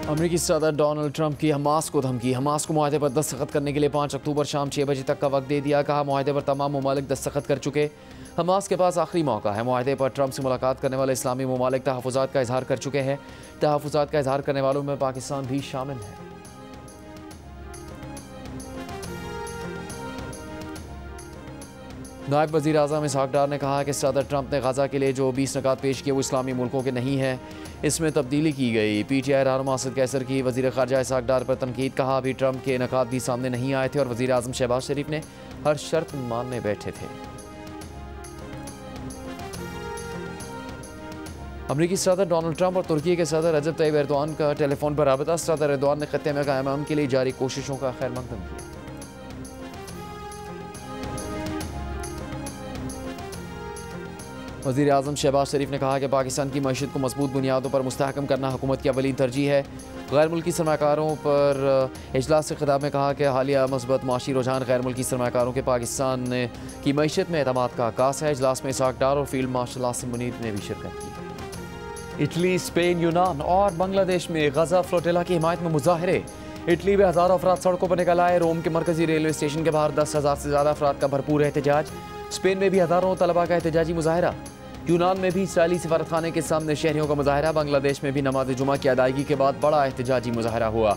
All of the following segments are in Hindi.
अमरीकी सदर डोनाल्ड ट्रंप की हमास को धमकी। हमास को मुआहदे पर दस्तखत करने के लिए 5 अक्टूबर शाम 6 बजे तक का वक्त दे दिया। कहा मुआहदे पर तमाम ममालिक दस्तखत कर चुके। हमास के पास आखिरी मौका है। मुआहदे पर ट्रंप से मुलाकात करने वाले इस्लामी ममालिक तहफ़्फ़ुज़ात का इजहार कर चुके हैं। तहफ़्फ़ुज़ात का इजहार करने वालों में पाकिस्तान भी शामिल है। नायब वज़ीर आज़म इसहाक़ डार ने कहा कि सदर ट्रंप ने गज़ा के लिए जो 20 निकात पेश किए वो इस्लामी मुल्कों के नहीं हैं, इसमें तब्दीली की गई। PTI रहनुमा असद कैसर की वज़ीर ख़ारजा इसहाक़ डार पर तनकीद। कहा अभी ट्रंप के निकात भी सामने नहीं आए थे और वज़ीर आज़म शहबाज शरीफ ने हर शर्त मानने बैठे थे। अमरीकी सदर डोनाल्ड ट्रंप और तुर्की के सदर रजब तैयब एर्दोआन का टेलीफोन पर राबता। सदर एर्दोआन ने खत्ते में क़याम अमन के लिए जारी कोशिशों का खैर मकदम किया। वज़ीर आज़म शहबाज शरीफ ने कहा कि पाकिस्तान की मईशत को मजबूत बुनियादों पर मुस्तहकम करना हुकूमत की अवलीन तरजीह है। गैर मुल्की सरमाकारों पर इजलास से खिताब में कहा कि हालिया मुस्बत माशी रुझान गैर मुल्की सरमाकारों के पाकिस्तान की मईशत में एतमाद का आकाश है। इजलास में इसहाक़ डार और फील्ड मार्शल आसिम मुनीर ने भी शिरकत की। इटली, स्पेन, यूनान और बांग्लादेश में गज़ा फ्लोटिला की हिमायत में मुजाहरे। इटली में हज़ारों अफराद सड़कों पर निकल आए। रोम के मरकजी रेलवे स्टेशन के बाहर 10,000 से ज़्यादा अफराद का भरपूर एहतजाज। स्पेन में भी हज़ारों तलबा का एहतजाजी मुजाहरा। यूनान में भी इसराइली सफारतखाने के सामने शहरियों का मुजाहरा। बांग्लादेश में भी नमाज जुमा की अदायगी के बाद बड़ा एहतजाजी मुजाहरा हुआ।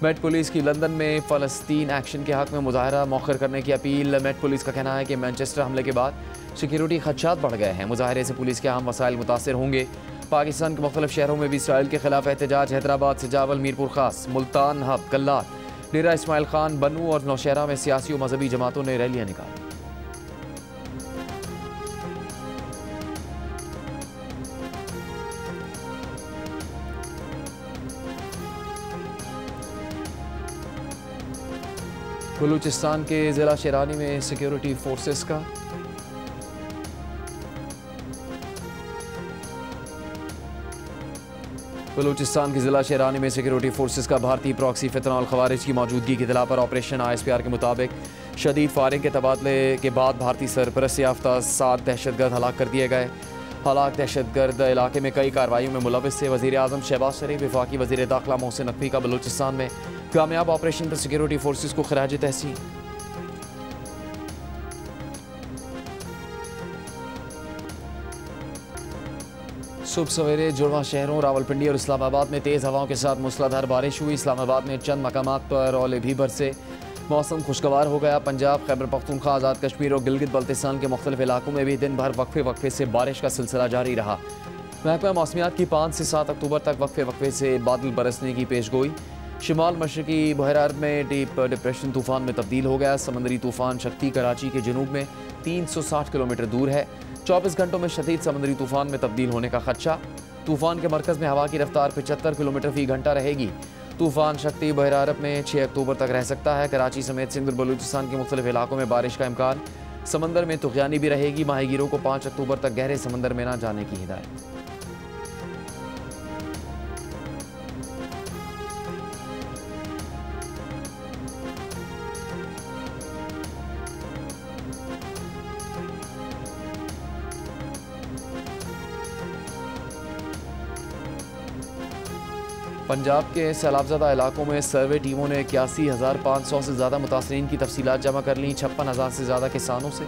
मेट पुलिस की लंदन में फ़लस्तीन एक्शन के हक़ में मुजाहरा मौखर करने की अपील। मेट पुलिस का कहना है कि मैनचेस्टर हमले के बाद सिक्योरिटी खदशात बढ़ गए हैं। मुजाहरे से पुलिस के अहम वसाइल मुतासर होंगे। पाकिस्तान के मुख्तलिफ शहरों में भी इसराइल के खिलाफ एहतजाज। हैदराबाद, सजावल, मीरपुर खास, मुल्तान, हब, कल्लात, डेरा इस्माइल खान, बनू और नौशहरा में सियासी और मजहबी जमातों ने रैलियाँ निकाली। बलूचिस्तान के ज़िला शेरानी में सिक्योरिटी फोर्सेस का बलूचिस्तान के ज़िला शेरानी में सिक्योरिटी फोर्सेस का भारतीय प्रॉक्सी फितनाल खवारिज की मौजूदगी की इत्तला पर ऑपरेशन। ISPR के मुताबिक शदीद फायरिंग के तबादले के बाद भारतीय सरपरस्ती याफ्ता 7 दहशतगर्द हलाक कर दिए गए। हलाक दहशतगर्द इलाके में कई कार्रवाइयों में मुलविस थे। वज़ीर आज़म शहबाज शरीफ, वफाकी वज़ीर दाखिला मोहसिन नकवी का बलूचिस्तान में कामयाब ऑपरेशन पर सिक्योरिटी फोर्सेस को खराज तहसीन। सुबह सवेरे जुड़वा शहरों रावलपिंडी और इस्लामाबाद में तेज़ हवाओं के साथ मूसलाधार बारिश हुई। इस्लामाबाद में चंद मकामात पर ओले भी बरसे। मौसम खुशगवार हो गया। पंजाब, खैबर पख्तूनख्वा, आज़ाद कश्मीर और गिलगित बल्तिस्तान के मुख्तलिफ इलाकों में भी दिन भर वक्फे वक्फे से बारिश का सिलसिला जारी रहा। महकमा मौसमियात की 5 से 7 अक्टूबर तक वक्फे वक्फे से बादल बरसने की पेशगोई। शिमाल मशरकी बहर अरब में डीप डिप्रेशन तूफ़ान में तब्दील हो गया। समंदरी तूफ़ान शक्ति कराची के जनूब में 360 किलोमीटर दूर है। 24 घंटों में शदीद समंदरी तूफ़ान में तब्दील होने का खदशा। तूफ़ान के मरकज़ में हवा की रफ्तार 75 किलोमीटर फ़ी घंटा रहेगी। तूफ़ान शक्ति बहर अरब में 6 अक्टूबर तक रह सकता है। कराची समेत सिंध और बलूचिस्तान के मुख्तलिफ इलाकों में बारिश का इम्कान। समंदर में तुग़यानी भी रहेगी। माहीगीरों को 5 अक्टूबर तक गहरे समंदर में न जाने की हिदायत। पंजाब के सैलाबज़दा इलाकों में सर्वे टीमों ने 81,500 से ज़्यादा मुतासरीन की तफसीलात जमा कर लीं। 56,000 से ज़्यादा किसानों से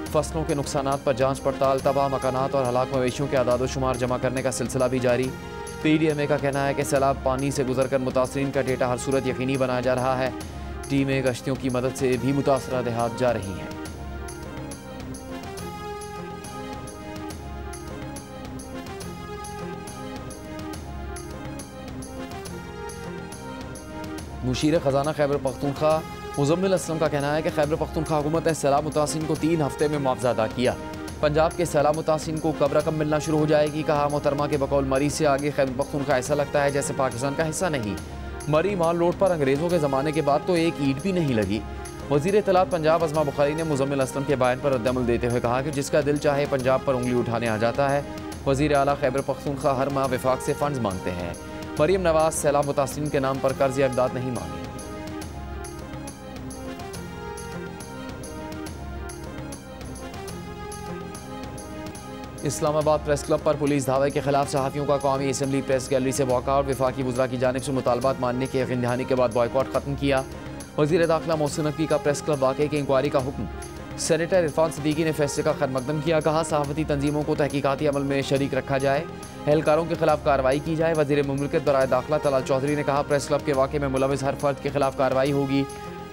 फसलों के नुकसानात पर जांच पड़ताल। तबाह मकानात और हलाक मवेशियों के आदाद शुमार जमा करने का सिलसिला भी जारी। PDMA का कहना है कि सैलाब पानी से गुजर कर मुतासरीन का डेटा हर सूरत यकीनी बनाया जा रहा है। टीमें कश्तियों की मदद से भी मुतासरा देहात जा रही हैं। मुशीर ख़जाना खैबर पख्तूनख्वा मुज़म्मिल असलम का कहना है कि खैबर पख्तूनख्वा हुकूमत ने सैलाब मुतासिरीन को 3 हफ्ते में मुआवजा अदा किया। पंजाब के सैलाब मुतासिरीन को कब रकम मिलना शुरू हो जाएगी। कहा मोहतरमा के बकौल मरी से आगे खैबर पख्तूनख्वा ऐसा लगता है जैसे पाकिस्तान का हिस्सा नहीं। मरी माल रोड पर अंग्रेज़ों के ज़माने के बाद तो एक ईंट भी नहीं लगी। वज़ीर इत्तलात पंजाब अज़मा बुखारी ने मुज़म्मिल असलम के बयान पर रद्दअमल देते हुए कहा कि जिसका दिल चाहे पंजाब पर उंगली उठाने आ जाता है। वज़ीर आला खैबर पख्तूनख्वा हर माह वफाक से फ़ंड्स मांगते हैं। मरीम नवाज सैलाब मुतासिरीन के नाम पर कर्ज या इमदाद नहीं मांगे। इस्लामाबाद प्रेस क्लब पर पुलिस धावे के खिलाफ सहाफ़ियों का कौमी असम्बली प्रेस गैलरी से वॉकआउट। वफाकी वज़रा की जानिब से मुतालबात मानने के यकीन दहानी के बाद बॉयकॉट ख़त्म किया। वज़ीर दाखिला मोहसिन नकवी का प्रेस क्लब वाक़े की इंक्वायरी का हुक्म। सेनेटर इरफान सिद्दीकी ने फैसले का खैरमकदम किया। कहा सहाफ़ती तंजीमों को तहकीकाती अमल में शरीक रखा जाए, एहलकारों के खिलाफ कार्रवाई की जाए। वज़ीर मुमलिकत बराए दाखिला तलाल चौधरी ने कहा प्रेस क्लब के वाक़े में मुलविस हर फर्द के खिलाफ कार्रवाई होगी।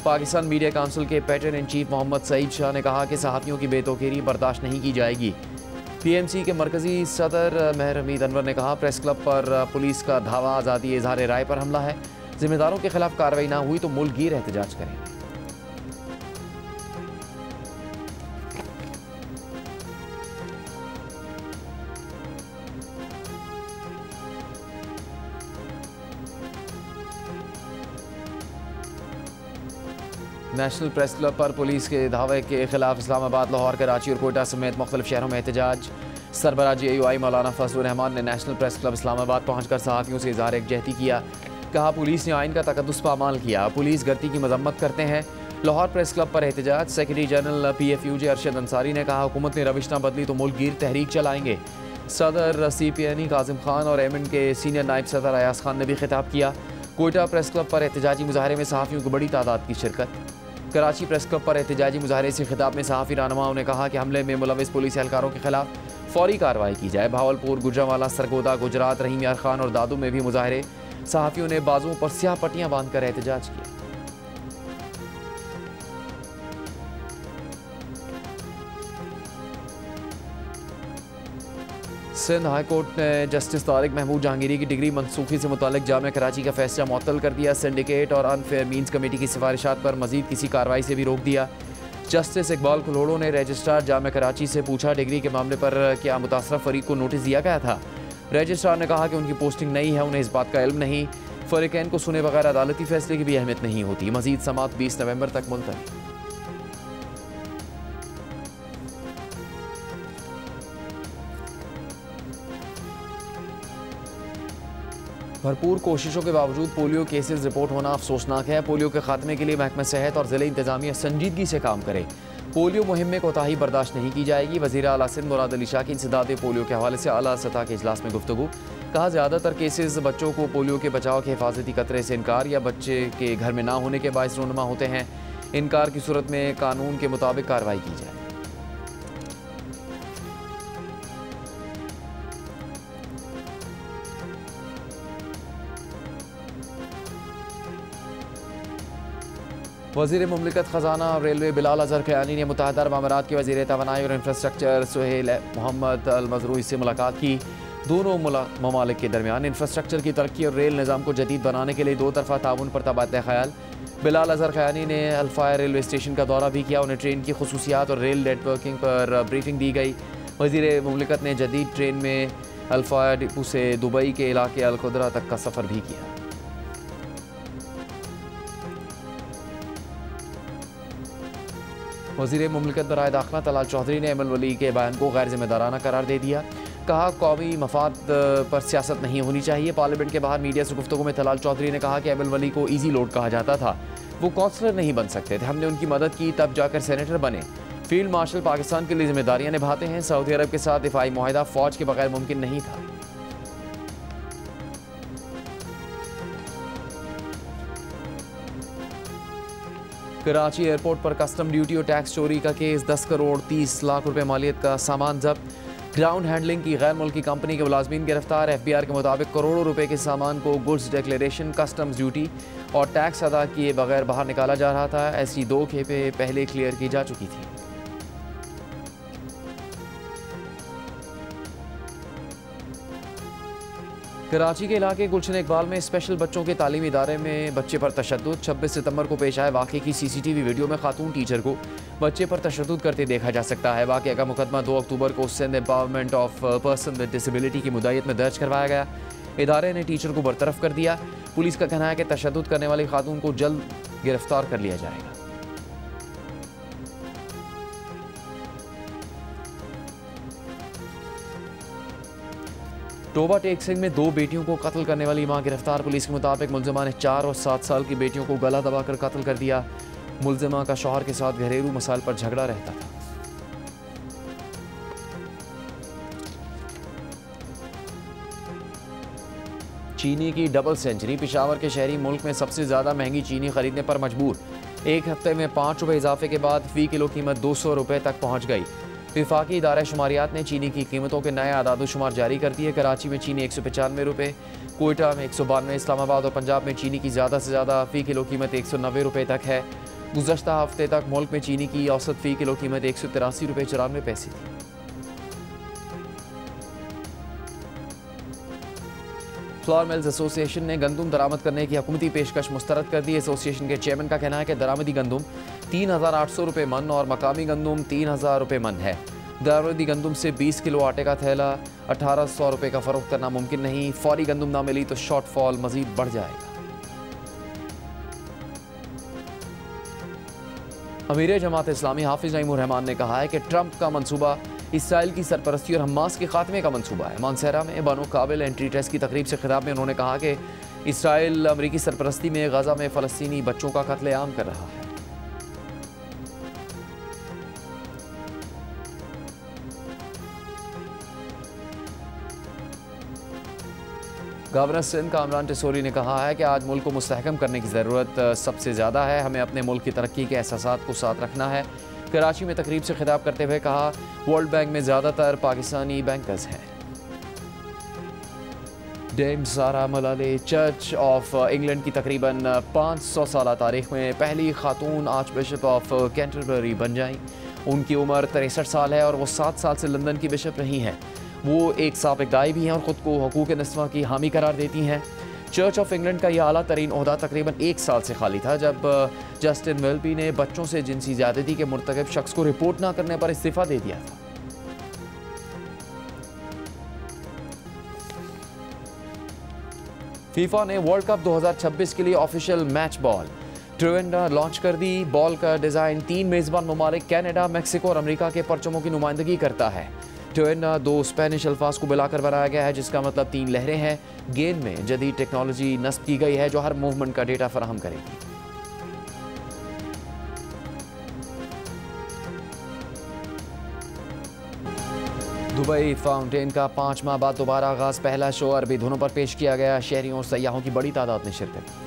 पाकिस्तान मीडिया काउंसिल के patron in chief Mohammad Saeed Shah ने कहा कि सहाफ़ियों की बेतौकीरी बर्दाश्त नहीं की जाएगी। PMC के मरकज़ी सदर महर हमीद अनवर ने कहा प्रेस क्लब पर पुलिस का धावा आज़ादी इजहार राय पर हमला है। जिम्मेदारों के खिलाफ कार्रवाई ना हुई तो मुल्क गिर एहतजाज करेंगे। नेशनल प्रेस क्लब पर पुलिस के धावे के खिलाफ इस्लामाबाद, लाहौर, कराची और कोयटा समेत मुख्तलिफ शहरों में एहतजाज। सरबराह GAUI मौलाना फजलुर रहमान ने नेशनल प्रेस क्लब इस्लामाबाद पहुंचकर सहाफ़ियों से इज़हार यकजहती किया। कहा पुलिस ने आइन का तकद्दुस पामाल किया, पुलिस गर्ती की मजम्मत करते हैं। लाहौर प्रेस क्लब पर एहतजाज। Secretary general PFUJ Arshad Ansari ने कहा हुकूमत ने रविश न बदली तो मुल्क गिर तहरीक चलाएंगे। सदर CPNE काजिम खान और एमन के सीनियर नायब सदर अयाज खान ने भी खिताब किया। कोयटा प्रेस क्लब पर एहतजाजी मुजाहरे में सहाफ़ियों की बड़ी तादाद की शिरकत। कराची प्रेस क्लब पर एहतजाजी मुजाहरे से खिताब में सहाफ़ी रहनुमाओं ने कहा कि हमले में मुलविस पुलिस एहलकारों के खिलाफ फौरी कार्रवाई की जाए। भावलपुर, गुजरांवाला, सरगोदा, गुजरात, रहीम यार खान और दादू में भी मुजाहरे। सहाफ़ियों ने बाजुओं पर स्याह पट्टियां बांधकर एहतजाज किया। सिंध हाई कोर्ट ने जस्टिस तारिक महमूद जहांगीरी की डिग्री मनसूखी से मुतालिक जामिया कराची का फैसला मुअत्तल कर दिया। सिंडिकेट और अनफेयर मीन्स कमेटी की सिफारिशात पर मजीद किसी कार्रवाई से भी रोक दिया। जस्टिस इकबाल खुलोड़ो ने रजिस्ट्रार जामिया कराची से पूछा डिग्री के मामले पर क्या मुतासरा फरीक को नोटिस दिया गया था। रजिस्ट्रार ने कहा कि उनकी पोस्टिंग नहीं है, उन्हें इस बात का इल्म नहीं। फरीकैन को सुने बगैर अदालती फैसले की भी अहमियत नहीं होती। मजीद समाअत 20 नवंबर तक मुलतवी। भरपूर कोशिशों के बावजूद पोलियो केसेस रिपोर्ट होना अफसोसनाक है। पोलियो के खात्मे के लिए महकमा सेहत और ज़िले इंतजामिया संजीदगी से काम करे। पोलियो मुहिम में कोताही बर्दाश्त नहीं की जाएगी। वज़ीर आला सिंध मुराद अली शाह की इंसदाद पोलियो के हवाले से आला सतह के इजलास में गुफ्तगू। कहा ज़्यादातर केसेस बच्चों को पोलियो के बचाव के हिफाजती कतरे से इनकार या बच्चे के घर में ना होने के बायस रोनमा होते हैं। इनकार की सूरत में कानून के मुताबिक कार्रवाई की जाए। वज़ीर मुमलिकत ख़जाना और रेलवे बिलाल अज़हर ख़यानी ने मुत्तहिदा अरब अमारात के वज़ीर तवानाई और इंफ्रास्ट्रक्चर सुहेल मोहम्मद अल मज़रूई से मुलाकात की। दोनों ममालिक के दरमियान इंफ्रास्ट्रक्चर की तरक्की और रेल निज़ाम को जदीद बनाने के लिए दो तरफ़ा ताउन पर तबादला ख़याल। बिलाल अज़हर ख़यानी ने अल्फ़ाया रेलवे स्टेशन का दौरा भी किया। उन्हें ट्रेन की खुसूसियात और रेल नेटवर्किंग पर ब्रीफिंग दी गई। वज़ीर मुमलिकत ने जदीद ट्रेन में अल्फ़ाया डिपो से दुबई के इलाके अल-खुदरा तक का सफ़र भी किया। वज़ीर मुमलिकत बराए दाखिला तलाल चौधरी ने अमल वली के बयान को गैर जिम्मेदाराना करार दे दिया। कहा कौमी मफाद पर सियासत नहीं होनी चाहिए। पार्लियामेंट के बाहर मीडिया से गुफ्तगू में तलाल चौधरी ने कहा कि अमल वली को ईजी लोड कहा जाता था, वो काउंसलर नहीं बन सकते थे। हमने उनकी मदद की तब जाकर सेनेटर बने। फील्ड मार्शल पाकिस्तान के लिए जिम्मेदारियाँ निभाते हैं। सऊदी अरब के साथ दिफाई मुआहदा फ़ौज के बगैर मुमकिन नहीं था। कराची एयरपोर्ट पर कस्टम ड्यूटी और टैक्स चोरी का केस। 10 करोड़ 30 लाख रुपए मालियत का सामान जब्त। ग्राउंड हैंडलिंग की गैर मुल्की कंपनी के मुलाजमीन गिरफ्तार। FBI के मुताबिक करोड़ों रुपए के सामान को गुड्स डिक्लेरेशन, कस्टम्स ड्यूटी और टैक्स अदा किए बगैर बाहर निकाला जा रहा था। ऐसी 2 खेपें पहले क्लियर की जा चुकी थी। कराची के इलाके गुलशन इकबाल में स्पेशल बच्चों के तालीमी इदारे में बच्चे पर तशद्दुद। 26 सितंबर को पेश आए वाक़े की CCTV वीडियो में खातून टीचर को बच्चे पर तशद्दुद करते देखा जा सकता है। वाक़े का मुकदमा 2 अक्टूबर को Sindh empowerment of person with disability की मुदायत में दर्ज करवाया गया। इदारे ने टीचर को बरतरफ कर दिया। पुलिस का कहना है कि तशद्दुद करने वाली खातून को जल्द गिरफ्तार कर लिया जाएगा। टोबा टेक सिंह में 2 बेटियों को कत्ल करने वाली मां गिरफ्तार। पुलिस के मुताबिक मुलजिमा ने 4 और 7 साल की बेटियों को गला दबाकर कत्ल कर दिया। मुलजिमा का शौहर के साथ घरेलू मसाइल पर झगड़ा रहता था। चीनी की डबल सेंचुरी। पेशावर के शहरी मुल्क में सबसे ज़्यादा महंगी चीनी खरीदने पर मजबूर। एक हफ्ते में 5 रुपये इजाफे के बाद फ़ी किलो कीमत 200 रुपये तक पहुँच गई। विफाकी इदारा शुमारियात ने चीनी की कीमतों के नए आदादोशुमार जारी कर दिए। कराची में चीनी 195 रुपये, कोयटा में 192, इस्लामाबाद और पंजाब में चीनी की ज़्यादा से ज़्यादा फ़ी किलो कीमत 190 रुपये तक है। गुज़श्ता हफ्ते तक मुल्क में चीनी की औसत फ़ी किलो कीमत 183 रुपये 94 पैसे थी। फ्लोर मिल्स एसोसिएशन ने गंदुम दरामद करने की हुकूमती पेशकश मुस्तरद कर दी। एसोसिएशन के चेयरमैन का कहना है कि दरामदी गंदुम 3800 रुपये मन और मकामी गंदुम 3000 रुपये मन है। दरामदी गंदुम से 20 किलो आटे का थैला 1800 रुपये का फरोख्त करना मुमकिन नहीं। फौरी गंदुम ना मिली तो शॉर्टफॉल मजीद बढ़ जाएगा। अमीर जमात इस्लामी हाफिज नईमुर रहमान ने कहा है कि ट्रंप का मंसूबा इसराइल की सरपरस्ती और हमास के खात्मे का मंसूबा है। मानसेरा में बनो काबिल एंट्री टेस्ट की तकरीब से खिताब में उन्होंने कहा कि इसराइल अमरीकी सरपरस्ती में गजा में फ़लस्तीनी बच्चों का कत्लेआम कर रहा है। गवर्नर सिंध कामरान टिसोरी ने कहा है कि आज मुल्क को मुस्तहकम करने की ज़रूरत सबसे ज़्यादा है। हमें अपने मुल्क की तरक्की के एहसासात को साथ रखना है। कराची में तकरीब से खिताब करते हुए कहा, वर्ल्ड बैंक में ज़्यादातर पाकिस्तानी बैंकर्स हैं। डेम सारा मलाले चर्च ऑफ इंग्लैंड की तकरीबन 500 साल तारीख में पहली खातून आर्च बिशप ऑफ कैंटरबरी बन जाएं। उनकी उम्र 63 साल है और वो 7 साल से लंदन की बिशप रही हैं। वो एक साबिक दाई भी हैं और ख़ुद को हकूक़ निस्वा की हामी करार देती हैं। चर्च ऑफ इंग्लैंड का यह आला तरीन ओहदा तकरीबन 1 साल से खाली था जब जस्टिन वेल्बी ने बच्चों से जिनसी ज़्यादती के मुर्तकब शख्स को रिपोर्ट ना करने पर इस्तीफ़ा दे दिया था। फीफा ने वर्ल्ड कप 2026 के लिए ऑफिशियल मैच बॉल ट्रिवेंडा लॉन्च कर दी। बॉल का डिज़ाइन 3 मेज़बान ममालिक कैनेडा, मैक्सिको और अमेरिका के परचमों की नुमाइंदगी करता है। ट्रिवेंडा 2 स्पेनिश अल्फाज को मिलाकर बनाया गया है जिसका मतलब 3 लहरें हैं। गेंद में जदीद टेक्नोलॉजी नस्ब की गई है जो हर मूवमेंट का डेटा फराहम करेगी। दुबई फाउंटेन का 5 माह बाद दोबारा आगाज। पहला शो अरबी धुनों पर पेश किया गया। शहरियों और सयाहों की बड़ी तादाद ने शिरकत की।